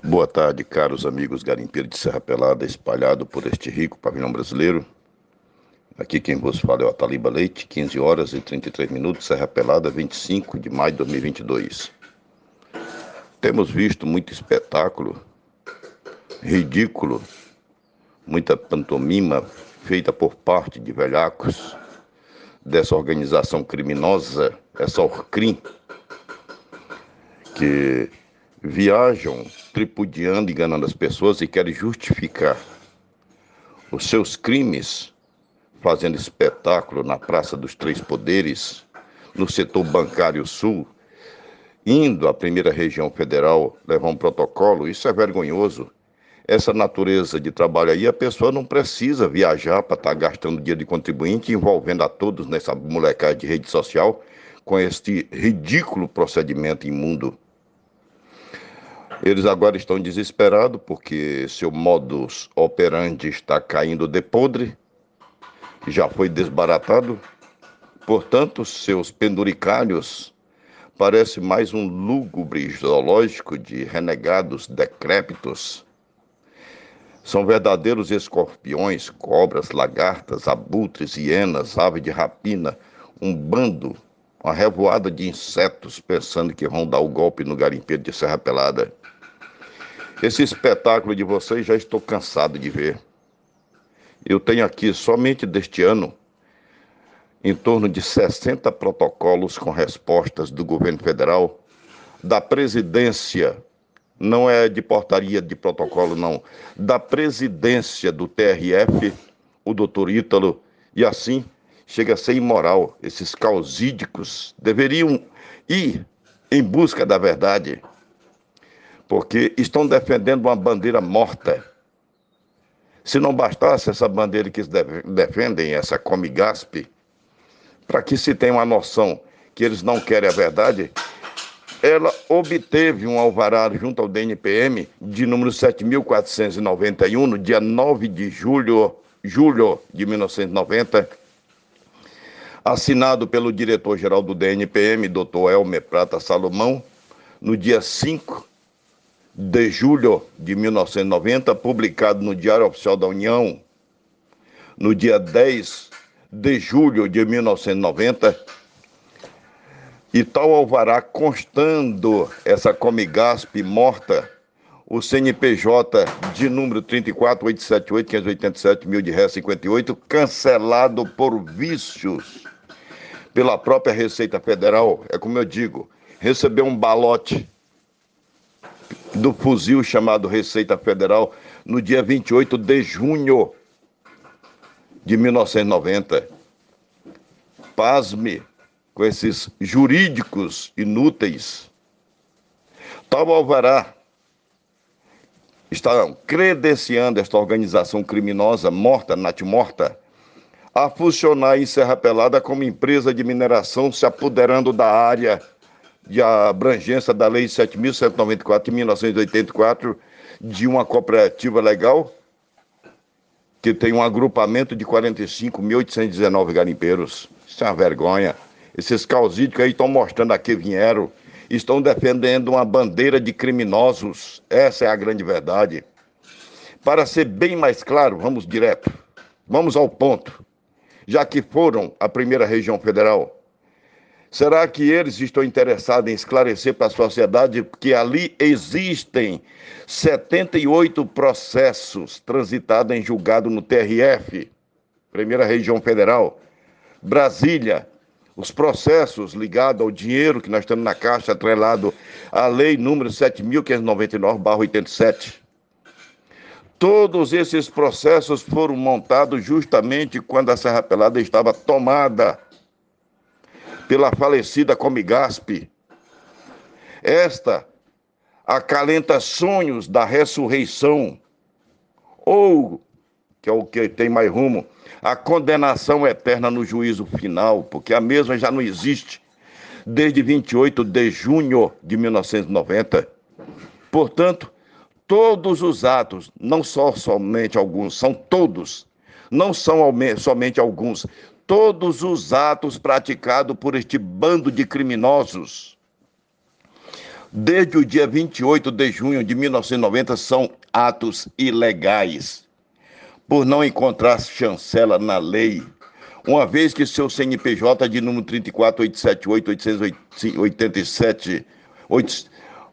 Boa tarde, caros amigos garimpeiros de Serra Pelada, espalhado por este rico pavilhão brasileiro. Aqui quem vos fala é o Ataliba Leite, 15 horas e 33 minutos, Serra Pelada, 25 de maio de 2022. Temos visto muito espetáculo ridículo, muita pantomima feita por parte de velhacos dessa organização criminosa, essa Orcrim, que viajam tripudiando, enganando as pessoas e querem justificar os seus crimes fazendo espetáculo na Praça dos Três Poderes, no setor bancário sul, indo à primeira região federal levar um protocolo. Isso é vergonhoso. Essa natureza de trabalho aí, a pessoa não precisa viajar para estar gastando dinheiro de contribuinte, envolvendo a todos nessa molecada de rede social com este ridículo procedimento imundo. Eles agora estão desesperados porque seu modus operandi está caindo de podre, já foi desbaratado. Portanto, seus penduricalhos parecem mais um lúgubre zoológico de renegados decrépitos. São verdadeiros escorpiões, cobras, lagartas, abutres, hienas, aves de rapina, um bando, uma revoada de insetos pensando que vão dar o golpe no garimpeiro de Serra Pelada. Esse espetáculo de vocês já estou cansado de ver. Eu tenho aqui, somente deste ano, em torno de 60 protocolos com respostas do governo federal, da presidência, não é de portaria de protocolo, não, da presidência do TRF, o doutor Ítalo, e assim chega a ser imoral. Esses causídicos deveriam ir em busca da verdade, porque estão defendendo uma bandeira morta. Se não bastasse essa bandeira que eles defendem, essa Comigasp, para que se tenha uma noção que eles não querem a verdade, ela obteve um alvará junto ao DNPM de número 7.491, no dia 9 de julho de 1990, assinado pelo diretor-geral do DNPM, Dr. Elmer Prata Salomão, no dia 5 de julho de 1990, publicado no Diário Oficial da União, no dia 10 de julho de 1990, e tal alvará constando essa Comigasp morta, o CNPJ de número 34.878.587.000 de ré 58, cancelado por vícios pela própria Receita Federal. É como eu digo, recebeu um balote do fuzil chamado Receita Federal no dia 28 de junho de 1990. Pasme com esses jurídicos inúteis. Tal alvará está credenciando esta organização criminosa morta, natimorta, a funcionar em Serra Pelada como empresa de mineração, se apoderando da área de abrangência da Lei 7.194 de 1984, de uma cooperativa legal que tem um agrupamento de 45.819 garimpeiros. Isso é uma vergonha. Esses causídicos aí estão mostrando a que vieram, estão defendendo uma bandeira de criminosos. Essa é a grande verdade. Para ser bem mais claro, vamos direto, vamos ao ponto. Já que foram à primeira região federal, será que eles estão interessados em esclarecer para a sociedade que ali existem 78 processos transitados em julgado no TRF, primeira região federal, Brasília, os processos ligados ao dinheiro que nós temos na Caixa, atrelado à lei número 7.599/87. Todos esses processos foram montados justamente quando a Serra Pelada estava tomada pela falecida Comigasp. Esta acalenta sonhos da ressurreição, ou, que é o que tem mais rumo, a condenação eterna no juízo final, porque a mesma já não existe desde 28 de junho de 1990. Portanto, todos os atos, não só somente alguns, são todos, não são somente alguns, todos os atos praticados por este bando de criminosos desde o dia 28 de junho de 1990 são atos ilegais, por não encontrar chancela na lei, uma vez que seu CNPJ de número 34.878.887,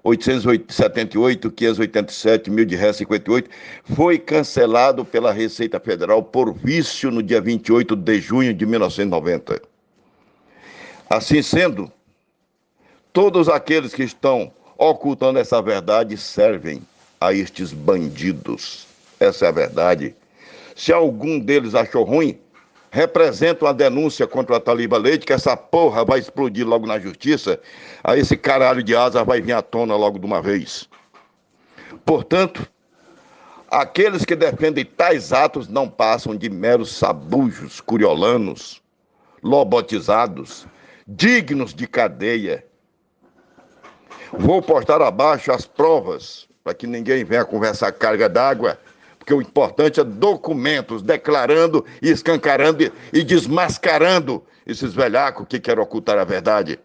878, 587, mil de ré 58, foi cancelado pela Receita Federal por vício no dia 28 de junho de 1990. Assim sendo, todos aqueles que estão ocultando essa verdade servem a estes bandidos. Essa é a verdade. Se algum deles achou ruim, representa uma denúncia contra a Taliba Leite, que essa porra vai explodir logo na justiça, aí esse caralho de asa vai vir à tona logo de uma vez. Portanto, aqueles que defendem tais atos não passam de meros sabujos, curiolanos, lobotizados, dignos de cadeia. Vou postar abaixo as provas, para que ninguém venha conversar carga d'água, porque o importante é documentos declarando e escancarando e desmascarando esses velhacos que querem ocultar a verdade.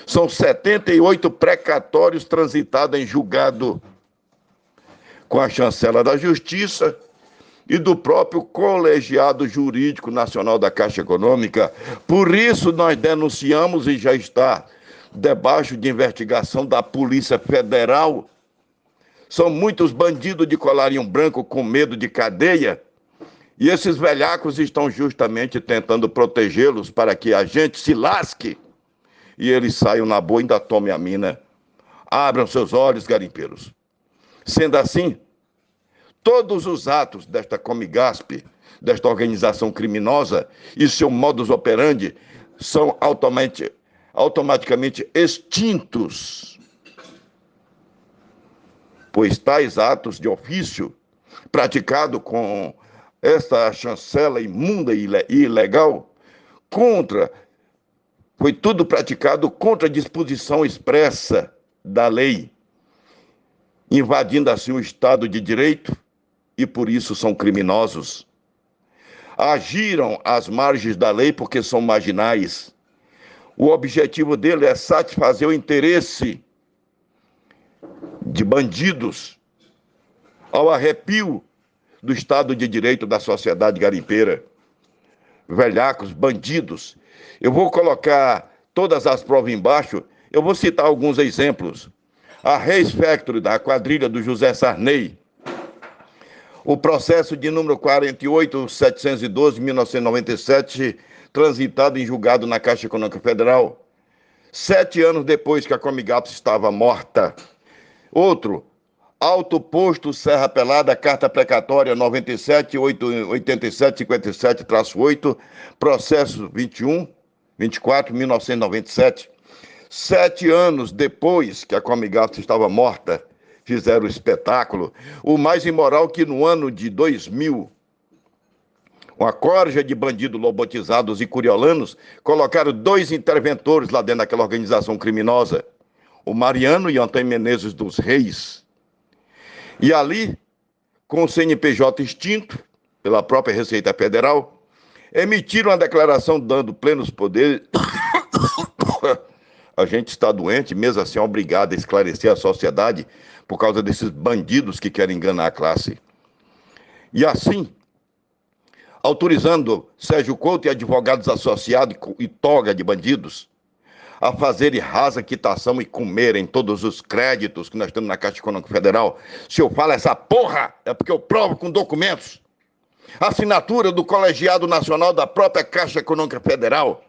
São 78 precatórios transitados em julgado com a chancela da Justiça e do próprio Colegiado Jurídico Nacional da Caixa Econômica. Por isso nós denunciamos e já está debaixo de investigação da Polícia Federal. São muitos bandidos de colarinho branco com medo de cadeia, e esses velhacos estão justamente tentando protegê-los para que a gente se lasque e eles saiam na boa e ainda tomem a mina. Abram seus olhos, garimpeiros. Sendo assim, todos os atos desta Comigasp, desta organização criminosa e seu modus operandi são automaticamente extintos, pois tais atos de ofício, praticado com esta chancela imunda e ilegal, foi tudo praticado contra a disposição expressa da lei, invadindo assim o Estado de Direito, e por isso são criminosos. Agiram às margens da lei porque são marginais. O objetivo dele é satisfazer o interesse de bandidos, ao arrepio do Estado de Direito da sociedade garimpeira. Velhacos, bandidos. Eu vou colocar todas as provas embaixo, eu vou citar alguns exemplos. A Reis Factory, da quadrilha do José Sarney. O processo de número 48.712/1997, transitado em julgado na Caixa Econômica Federal, 7 anos depois que a Comigasp estava morta. Outro, Alto Posto Serra Pelada, carta precatória 97.8757-8, processo 24.1997. 7 anos depois que a Comigasp estava morta, fizeram o espetáculo. O mais imoral que no ano de 2000, uma corja de bandidos lobotizados e curiolanos colocaram 2 interventores lá dentro daquela organização criminosa, o Mariano e o Antônio Menezes dos Reis. E ali, com o CNPJ extinto pela própria Receita Federal, emitiram uma declaração dando plenos poderes. A gente está doente, mesmo assim é obrigado a esclarecer a sociedade por causa desses bandidos que querem enganar a classe. E assim, autorizando Sérgio Couto e advogados associados e toga de bandidos a fazerem rasa quitação e comerem todos os créditos que nós temos na Caixa Econômica Federal. Se eu falo essa porra, é porque eu provo com documentos. Assinatura do Colegiado Nacional da própria Caixa Econômica Federal.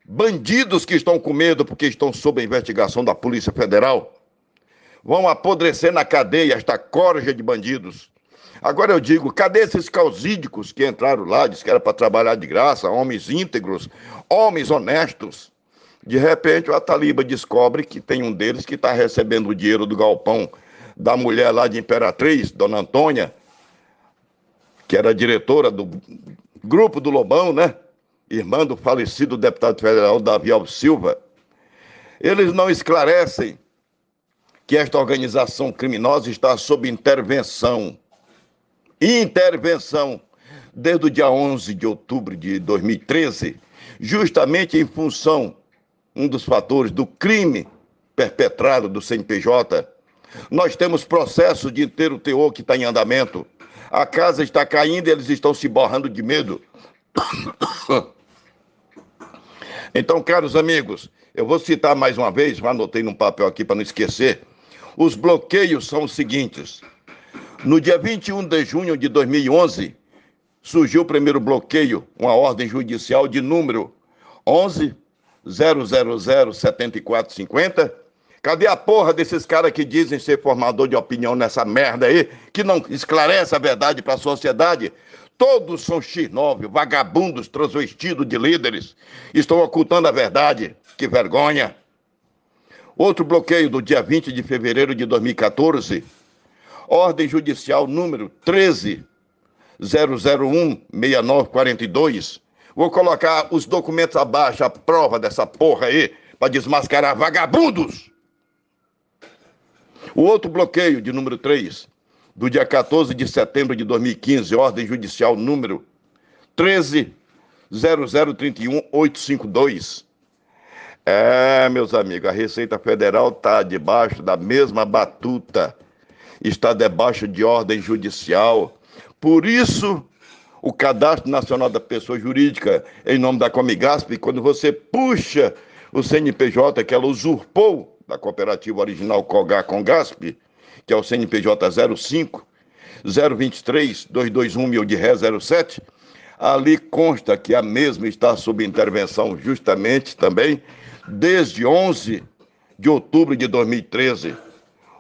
Bandidos que estão com medo porque estão sob a investigação da Polícia Federal vão apodrecer na cadeia esta corja de bandidos. Agora eu digo, cadê esses causídicos que entraram lá, disse que era para trabalhar de graça, homens íntegros, homens honestos? De repente, a Taliba descobre que tem um deles que está recebendo o dinheiro do galpão da mulher lá de Imperatriz, Dona Antônia, que era diretora do Grupo do Lobão, né? Irmã do falecido deputado federal Davi Alves Silva. Eles não esclarecem que esta organização criminosa está sob intervenção, desde o dia 11 de outubro de 2013, justamente em função um dos fatores do crime perpetrado do CNPJ. Nós temos processo de inteiro teor que está em andamento. A casa está caindo e eles estão se borrando de medo. Então, caros amigos, eu vou citar mais uma vez, anotei num papel aqui para não esquecer. Os bloqueios são os seguintes. No dia 21 de junho de 2011, surgiu o primeiro bloqueio, uma ordem judicial de número 11.000.7450. Cadê a porra desses caras que dizem ser formador de opinião nessa merda aí, que não esclarece a verdade para a sociedade? Todos são X9, vagabundos transvestidos de líderes. Estão ocultando a verdade. Que vergonha. Outro bloqueio do dia 20 de fevereiro de 2014. Ordem judicial número 13.001.6942. Vou colocar os documentos abaixo, a prova dessa porra aí, para desmascarar vagabundos. O outro bloqueio, de número 3, do dia 14 de setembro de 2015, ordem judicial número 13.0031852. Meus amigos, a Receita Federal está debaixo da mesma batuta, está debaixo de ordem judicial. Por isso, o Cadastro Nacional da Pessoa Jurídica, em nome da Comigasp, quando você puxa o CNPJ que ela usurpou da cooperativa original Cogasp, que é o CNPJ 05 023 221 mil de ré 07, ali consta que a mesma está sob intervenção justamente também desde 11 de outubro de 2013.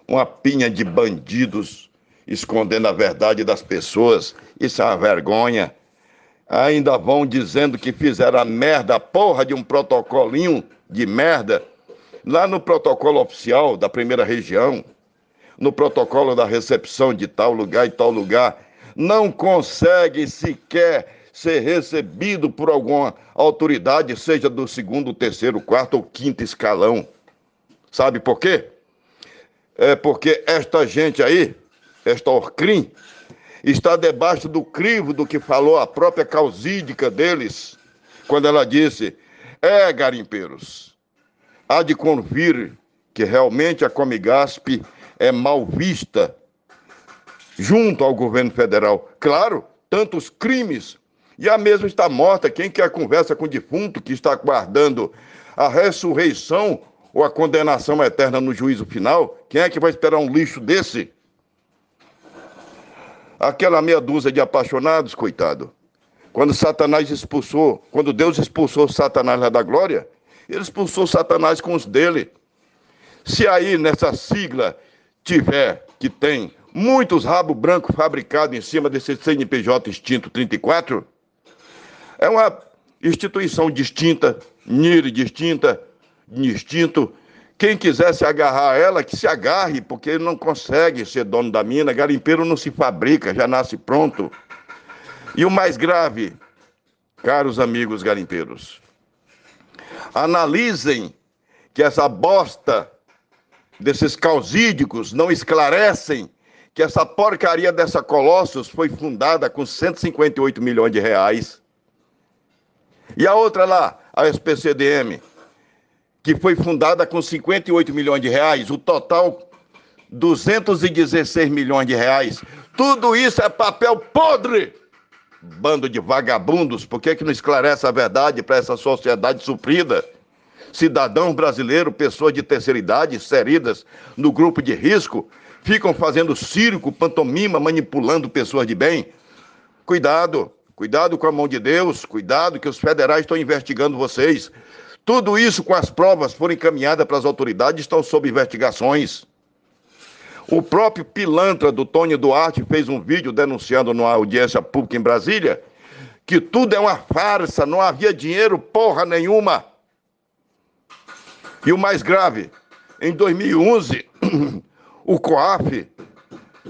Uma pinha de bandidos escondendo a verdade das pessoas. Isso é uma vergonha. Ainda vão dizendo que fizeram a merda, a porra de um protocolinho de merda, lá no protocolo oficial da primeira região, no protocolo da recepção de tal lugar e tal lugar, não consegue sequer ser recebido por alguma autoridade, seja do segundo, terceiro, quarto ou quinto escalão. Sabe por quê? É porque esta gente aí, esta Orcrim, está debaixo do crivo do que falou a própria causídica deles, quando ela disse: garimpeiros, há de convir que realmente a Comigasp é mal vista junto ao governo federal. Claro, tantos crimes, e a mesma está morta. Quem quer conversa com o defunto que está aguardando a ressurreição ou a condenação eterna no juízo final? Quem é que vai esperar um lixo desse? Aquela meia dúzia de apaixonados, coitado. Quando Deus expulsou Satanás lá da glória, ele expulsou Satanás com os dele. Se aí nessa sigla tiver, que tem muitos rabos brancos fabricados em cima desse CNPJ extinto 34, é uma instituição distinta, NIR distinta, distinto. Quem quiser se agarrar a ela, que se agarre, porque ele não consegue ser dono da mina. Garimpeiro não se fabrica, já nasce pronto. E o mais grave, caros amigos garimpeiros, analisem que essa bosta desses causídicos não esclarecem que essa porcaria dessa Colossus foi fundada com 158 milhões de reais. E a outra lá, a SPCDM, que foi fundada com 58 milhões de reais, o total 216 milhões de reais. Tudo isso é papel podre. Bando de vagabundos. Por que não esclarece a verdade para essa sociedade sofrida? Cidadãos brasileiros, pessoas de terceira idade, inseridas no grupo de risco, ficam fazendo circo, pantomima, manipulando pessoas de bem. Cuidado, cuidado com a mão de Deus, cuidado que os federais estão investigando vocês. Tudo isso, com as provas foram encaminhadas para as autoridades, estão sob investigações. O próprio pilantra do Tony Duarte fez um vídeo denunciando numa audiência pública em Brasília que tudo é uma farsa, não havia dinheiro porra nenhuma. E o mais grave, em 2011, o COAF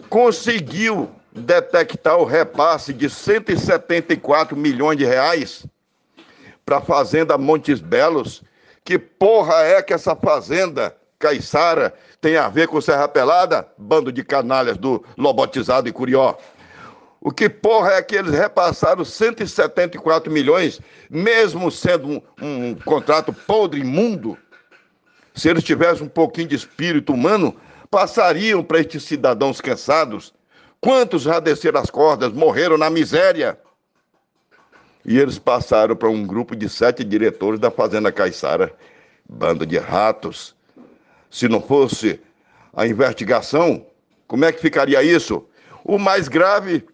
conseguiu detectar o repasse de 174 milhões de reais para a Fazenda Montes Belos. Que porra é que essa fazenda caiçara tem a ver com Serra Pelada? Bando de canalhas do Lobotizado e Curió. O que porra é que eles repassaram 174 milhões, mesmo sendo um contrato podre, imundo? Se eles tivessem um pouquinho de espírito humano, passariam para estes cidadãos cansados. Quantos já desceram as cordas, morreram na miséria? E eles passaram para um grupo de 7 diretores da Fazenda Caiçara. Bando de ratos. Se não fosse a investigação, como é que ficaria isso? O mais grave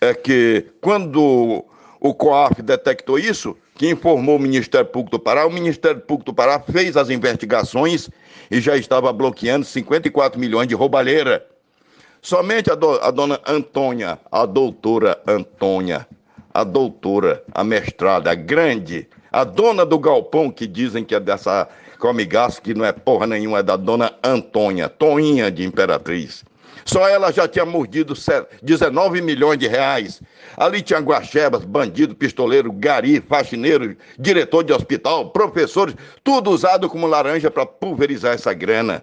é que, quando o COAF detectou isso, que informou o Ministério Público do Pará, o Ministério Público do Pará fez as investigações e já estava bloqueando 54 milhões de roubalheira. Somente a dona Antônia, a doutora Antônia, a doutora, a mestrada, a grande, a dona do galpão, que dizem que é dessa Come Gás, que não é porra nenhuma, é da dona Antônia, Toinha de Imperatriz. Só ela já tinha mordido 19 milhões de reais. Ali tinha guaxebas, bandido, pistoleiro, gari, faxineiro, diretor de hospital, professores, tudo usado como laranja para pulverizar essa grana.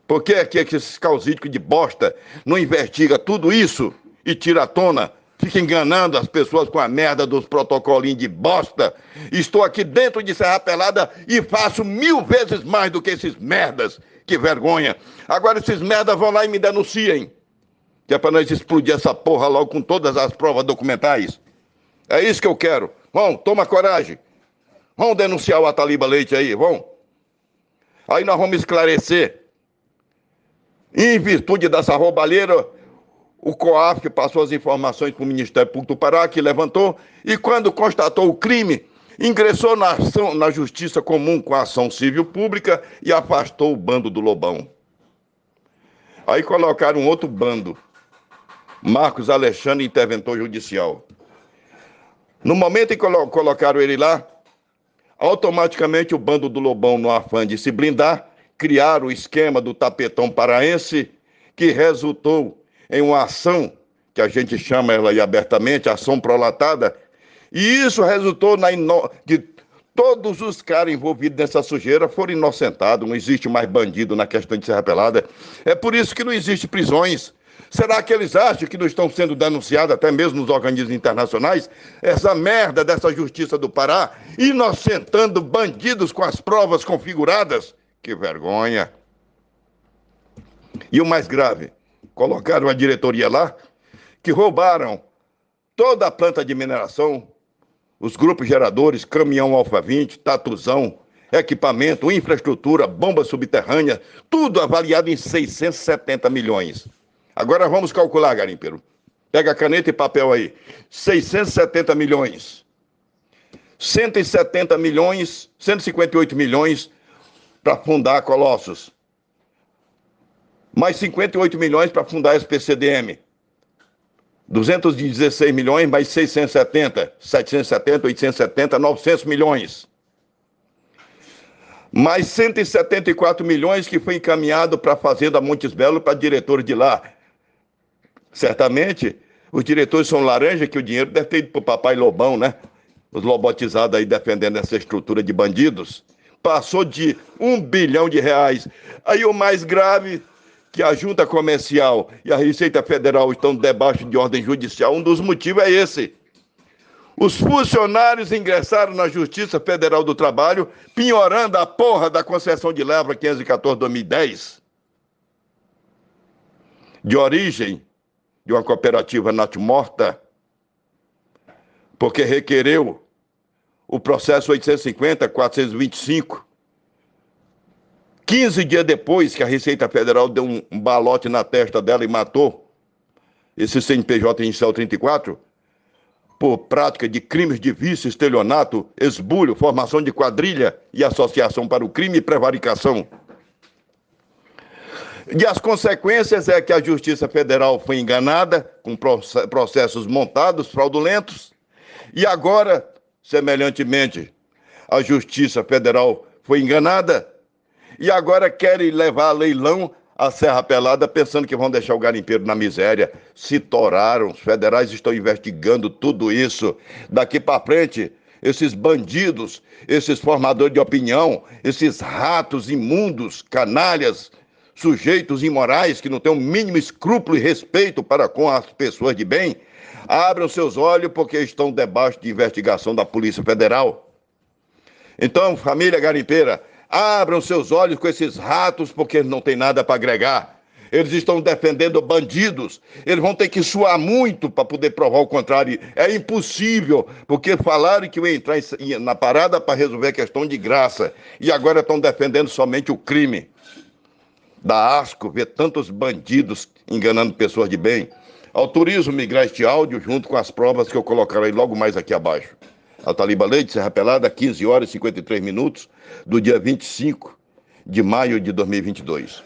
Por que é que esses causídicos de bosta não investiga tudo isso e tira à tona? Fica enganando as pessoas com a merda dos protocolinhos de bosta. Estou aqui dentro de Serra Pelada e faço 1000 vezes mais do que esses merdas. Que vergonha. Agora esses merdas vão lá e me denunciem. Que é para nós explodir essa porra logo com todas as provas documentais. É isso que eu quero. Vão, toma coragem. Vão denunciar o Ataliba Leite aí, vão. Aí nós vamos esclarecer. Em virtude dessa roubalheira, o COAF passou as informações para o Ministério Público do Pará, que levantou, e quando constatou o crime, ingressou na Justiça Comum com a ação civil pública e afastou o bando do Lobão. Aí colocaram um outro bando, Marcos Alexandre, interventor judicial. No momento em que colocaram ele lá, automaticamente o bando do Lobão, no afã de se blindar, criaram o esquema do tapetão paraense, que resultou em uma ação, que a gente chama ela aí abertamente, ação prolatada, e isso resultou de todos os caras envolvidos nessa sujeira foram inocentados, não existe mais bandido na questão de Serra Pelada. É por isso que não existe prisões. Será que eles acham que não estão sendo denunciados, até mesmo nos organismos internacionais, essa merda dessa Justiça do Pará, inocentando bandidos com as provas configuradas? Que vergonha! E o mais grave, colocaram a diretoria lá, que roubaram toda a planta de mineração, os grupos geradores, caminhão Alfa 20, tatuzão, equipamento, infraestrutura, bomba subterrânea, tudo avaliado em 670 milhões. Agora vamos calcular, garimpeiro. Pega caneta e papel aí. 670 milhões. 170 milhões, 158 milhões para fundar a Colossus. Mais 58 milhões para fundar a SPCDM. 216 milhões, mais 670, 770, 870, 900 milhões. Mais 174 milhões que foi encaminhado para a Fazenda Montes Belo, para diretores de lá. Certamente, os diretores são laranja, que o dinheiro deve ter ido para o papai Lobão, né? Os lobotizados aí defendendo essa estrutura de bandidos. Passou de 1 bilhão de reais. Aí o mais grave, que a Junta Comercial e a Receita Federal estão debaixo de ordem judicial, um dos motivos é esse. Os funcionários ingressaram na Justiça Federal do Trabalho, penhorando a porra da concessão de Lavra 514/2010, de origem de uma cooperativa natimorta, porque requereu o processo 850-425, 15 dias depois que a Receita Federal deu um balote na testa dela e matou esse CNPJ inicial 34, por prática de crimes de vício, estelionato, esbulho, formação de quadrilha e associação para o crime e prevaricação. E as consequências é que a Justiça Federal foi enganada, com processos montados, fraudulentos, e agora, semelhantemente, a Justiça Federal foi enganada, e agora querem levar a leilão a Serra Pelada, pensando que vão deixar o garimpeiro na miséria. Se toraram, os federais estão investigando tudo isso. Daqui para frente, esses bandidos, esses formadores de opinião, esses ratos imundos, canalhas, sujeitos imorais que não têm o mínimo escrúpulo e respeito para com as pessoas de bem, abram seus olhos porque estão debaixo de investigação da Polícia Federal. Então, família garimpeira, abram seus olhos com esses ratos, porque eles não têm nada para agregar. Eles estão defendendo bandidos. Eles vão ter que suar muito para poder provar o contrário. É impossível, porque falaram que iam entrar na parada para resolver a questão de graça. E agora estão defendendo somente o crime. Dá asco ver tantos bandidos enganando pessoas de bem. Autorizo migrar este áudio junto com as provas que eu colocarei logo mais aqui abaixo. Ataliba Leite, Serra Pelada, 15 horas e 53 minutos, do dia 25 de maio de 2022.